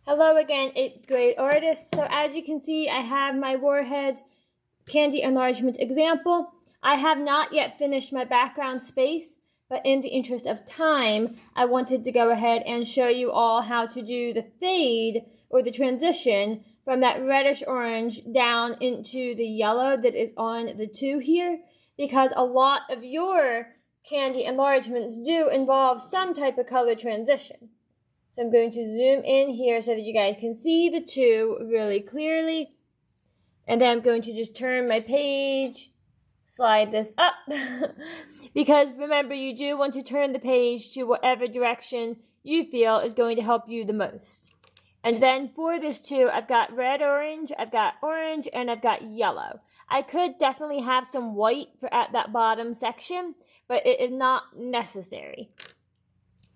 Hello again, 8th grade artists. So as you can see, I have my Warheads candy enlargement example. I have not yet finished my background space, but in the interest of time, I wanted to go ahead and show you all how to do the fade or the transition from that reddish orange down into the yellow that is on the 2 here, because a lot of your candy enlargements do involve some type of color transition. So I'm going to zoom in here so that you guys can see the 2 really clearly. And then I'm going to just turn my page, slide this up. Because remember, you do want to turn the page to whatever direction you feel is going to help you the most. And then for this 2, I've got red, orange, I've got orange, and I've got yellow. I could definitely have some white at that bottom section, but it is not necessary.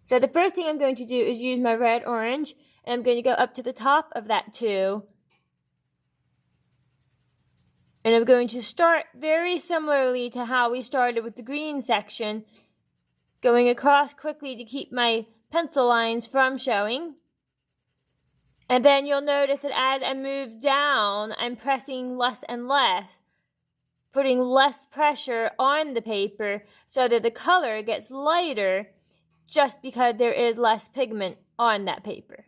So the first thing I'm going to do is use my red, orange, and I'm going to go up to the top of that 2. And I'm going to start very similarly to how we started with the green section, going across quickly to keep my pencil lines from showing. And then you'll notice that as I move down, I'm pressing less and less, putting less pressure on the paper so that the color gets lighter, just because there is less pigment on that paper.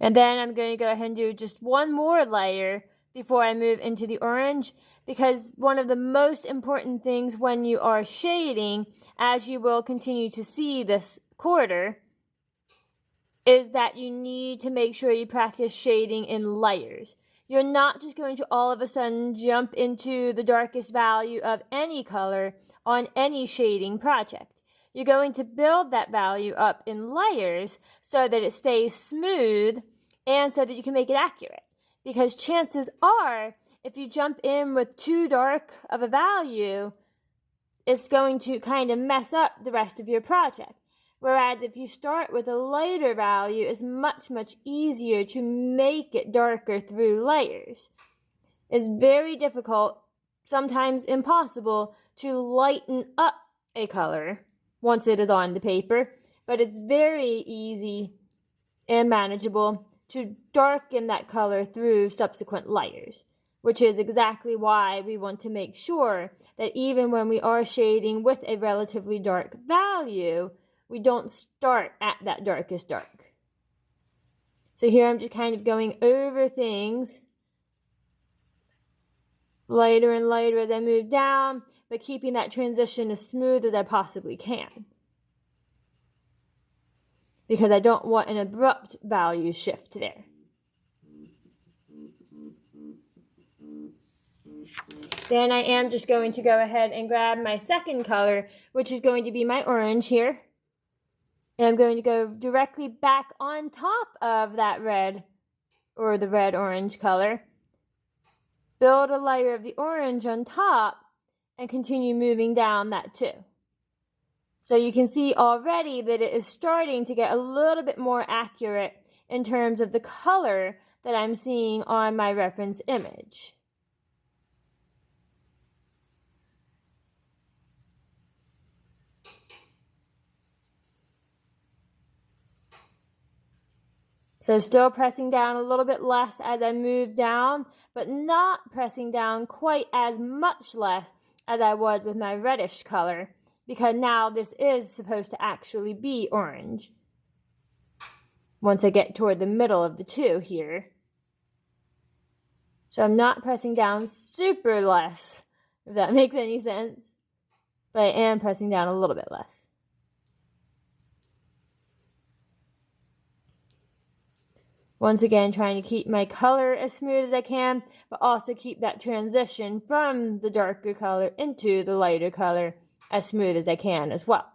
And then I'm going to go ahead and do just one more layer before I move into the orange, because one of the most important things when you are shading, as you will continue to see this quarter, is that you need to make sure you practice shading in layers. You're not just going to all of a sudden jump into the darkest value of any color on any shading project. You're going to build that value up in layers so that it stays smooth and so that you can make it accurate. Because chances are, if you jump in with too dark of a value, it's going to kind of mess up the rest of your project. Whereas if you start with a lighter value, it's much, much easier to make it darker through layers. It's very difficult, sometimes impossible, to lighten up a color once it is on the paper, but it's very easy and manageable to darken that color through subsequent layers, which is exactly why we want to make sure that even when we are shading with a relatively dark value, we don't start at that darkest dark. So here I'm just kind of going over things lighter and lighter as I move down, but keeping that transition as smooth as I possibly can, because I don't want an abrupt value shift there. Then I am just going to go ahead and grab my second color, which is going to be my orange here. And I'm going to go directly back on top of that red, or the red-orange color. Build a layer of the orange on top and continue moving down that too. So you can see already that it is starting to get a little bit more accurate in terms of the color that I'm seeing on my reference image. So still pressing down a little bit less as I move down, but not pressing down quite as much less as I was with my reddish color, because now this is supposed to actually be orange once I get toward the middle of the 2 here. So I'm not pressing down super less, if that makes any sense, but I am pressing down a little bit less. Once again, trying to keep my color as smooth as I can, but also keep that transition from the darker color into the lighter color as smooth as I can as well.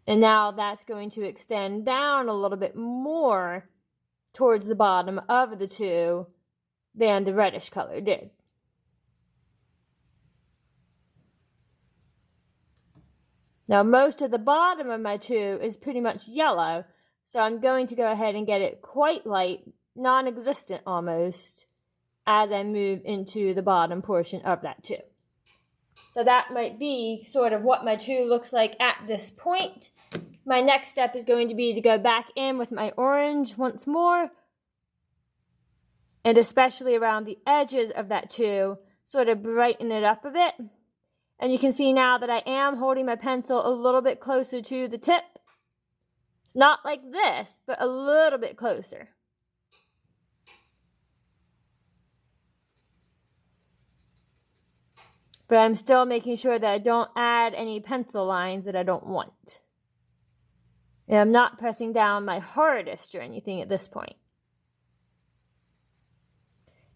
And now that's going to extend down a little bit more towards the bottom of the 2 than the reddish color did. Now most of the bottom of my 2 is pretty much yellow, So I'm going to go ahead and get it quite light, non-existent almost, as I move into the bottom portion of that 2. So that might be sort of what my 2 looks like at this point. My next step is going to be to go back in with my orange once more, and especially around the edges of that 2, sort of brighten it up a bit. And you can see now that I am holding my pencil a little bit closer to the tip. It's not like this, but a little bit closer. But I'm still making sure that I don't add any pencil lines that I don't want. And I'm not pressing down my hardest or anything at this point,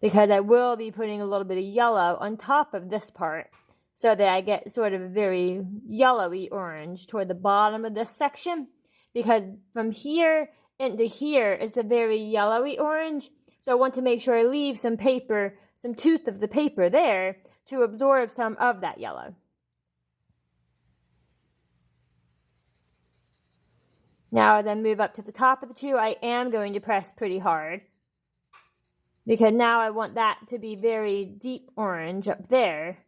because I will be putting a little bit of yellow on top of this part so that I get sort of a very yellowy orange toward the bottom of this section, because from here into here is a very yellowy orange. So I want to make sure I leave some paper, some tooth of the paper there to absorb some of that yellow. Now as I move up to the top of the 2, I am going to press pretty hard, because now I want that to be very deep orange up there.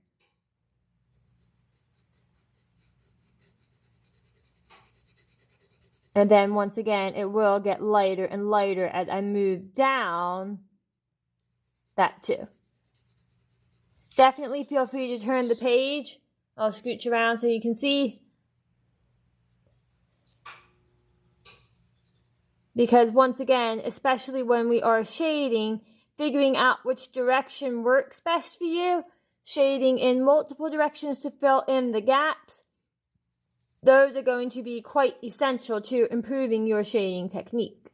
And then once again, it will get lighter and lighter as I move down that 2. Definitely feel free to turn the page. I'll scooch around so you can see. Because once again, especially when we are shading, figuring out which direction works best for you, shading in multiple directions to fill in the gaps, those are going to be quite essential to improving your shading technique.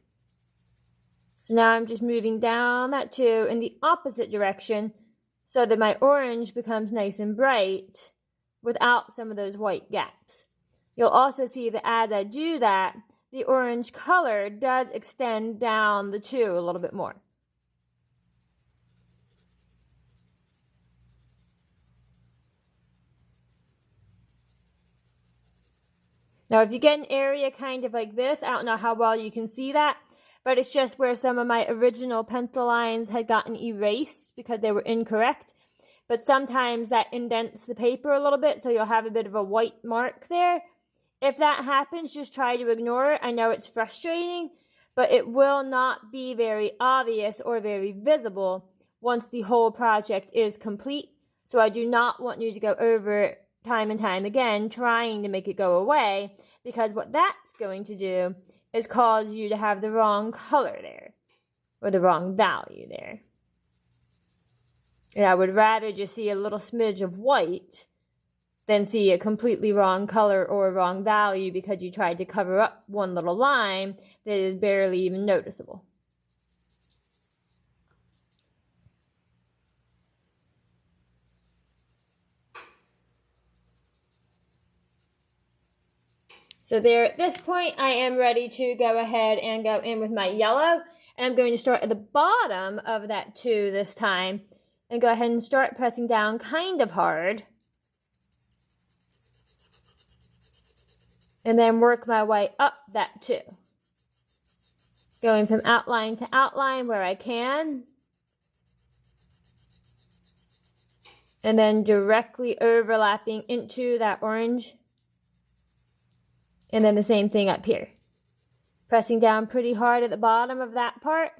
So now I'm just moving down that 2 in the opposite direction so that my orange becomes nice and bright without some of those white gaps. You'll also see that as I do that, the orange color does extend down the 2 a little bit more. Now, if you get an area kind of like this, I don't know how well you can see that, but it's just where some of my original pencil lines had gotten erased because they were incorrect. But sometimes that indents the paper a little bit, so you'll have a bit of a white mark there. If that happens, just try to ignore it. I know it's frustrating, but it will not be very obvious or very visible once the whole project is complete. So I do not want you to go over it time and time again trying to make it go away, because what that's going to do is cause you to have the wrong color there or the wrong value there. And I would rather just see a little smidge of white than see a completely wrong color or wrong value because you tried to cover up one little line that is barely even noticeable. So there, at this point, I am ready to go ahead and go in with my yellow. And I'm going to start at the bottom of that 2 this time and go ahead and start pressing down kind of hard. And then work my way up that 2. Going from outline to outline where I can. And then directly overlapping into that orange. And then the same thing up here. Pressing down pretty hard at the bottom of that part.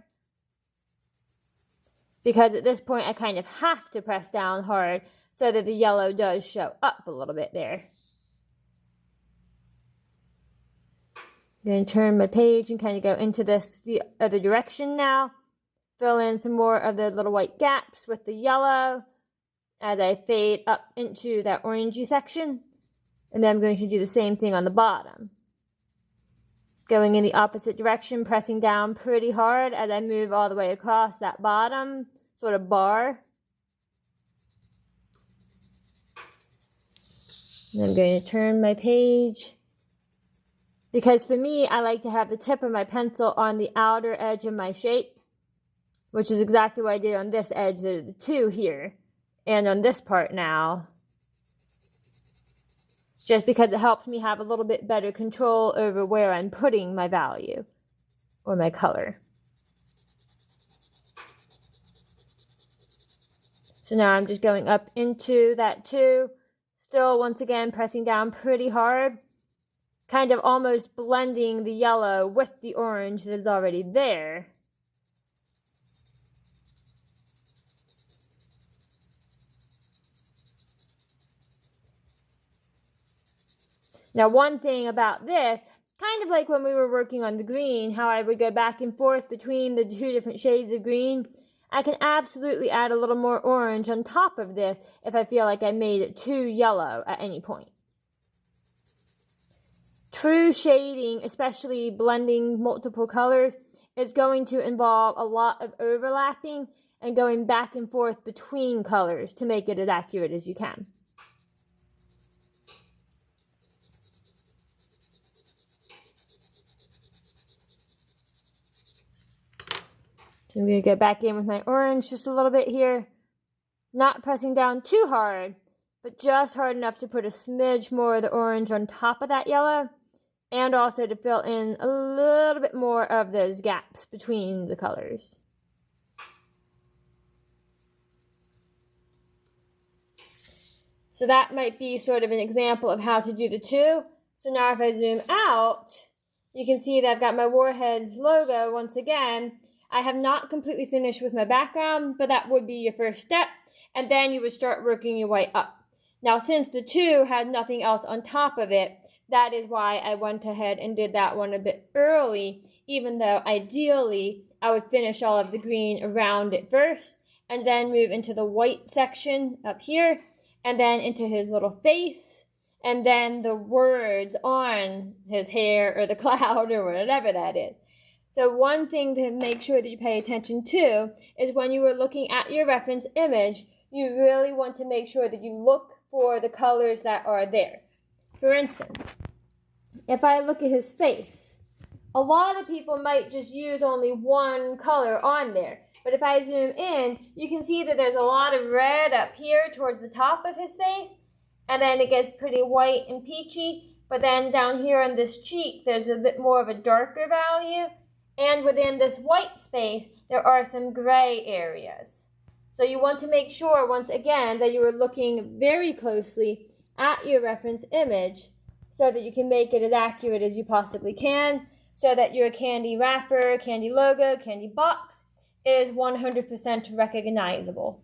Because at this point I kind of have to press down hard so that the yellow does show up a little bit there. I'm going to turn my page and kind of go into this the other direction now. Fill in some more of the little white gaps with the yellow as I fade up into that orangey section. And then I'm going to do the same thing on the bottom. Going in the opposite direction, pressing down pretty hard as I move all the way across that bottom sort of bar. And I'm going to turn my page. Because for me, I like to have the tip of my pencil on the outer edge of my shape, which is exactly what I did on this edge, the 2 here, and on this part now. Just because it helps me have a little bit better control over where I'm putting my value. or my color. So now I'm just going up into that 2, still once again pressing down pretty hard, kind of almost blending the yellow with the orange that is already there. Now, one thing about this, kind of like when we were working on the green, how I would go back and forth between the 2 different shades of green, I can absolutely add a little more orange on top of this if I feel like I made it too yellow at any point. True shading, especially blending multiple colors, is going to involve a lot of overlapping and going back and forth between colors to make it as accurate as you can. So I'm going to go back in with my orange just a little bit here. Not pressing down too hard, but just hard enough to put a smidge more of the orange on top of that yellow, and also to fill in a little bit more of those gaps between the colors. So that might be sort of an example of how to do the 2. So now if I zoom out, you can see that I've got my Warheads logo once again. I have not completely finished with my background, but that would be your first step, and then you would start working your way up. Now, since the 2 had nothing else on top of it, that is why I went ahead and did that one a bit early, even though ideally I would finish all of the green around it first, and then move into the white section up here, and then into his little face, and then the words on his hair or the cloud or whatever that is. So one thing to make sure that you pay attention to is when you are looking at your reference image, you really want to make sure that you look for the colors that are there. For instance, if I look at his face, a lot of people might just use only one color on there. But if I zoom in, you can see that there's a lot of red up here towards the top of his face, and then it gets pretty white and peachy. But then down here on this cheek, there's a bit more of a darker value. And within this white space, there are some gray areas. So you want to make sure, once again, that you are looking very closely at your reference image so that you can make it as accurate as you possibly can, so that your candy wrapper, candy logo, candy box is 100% recognizable.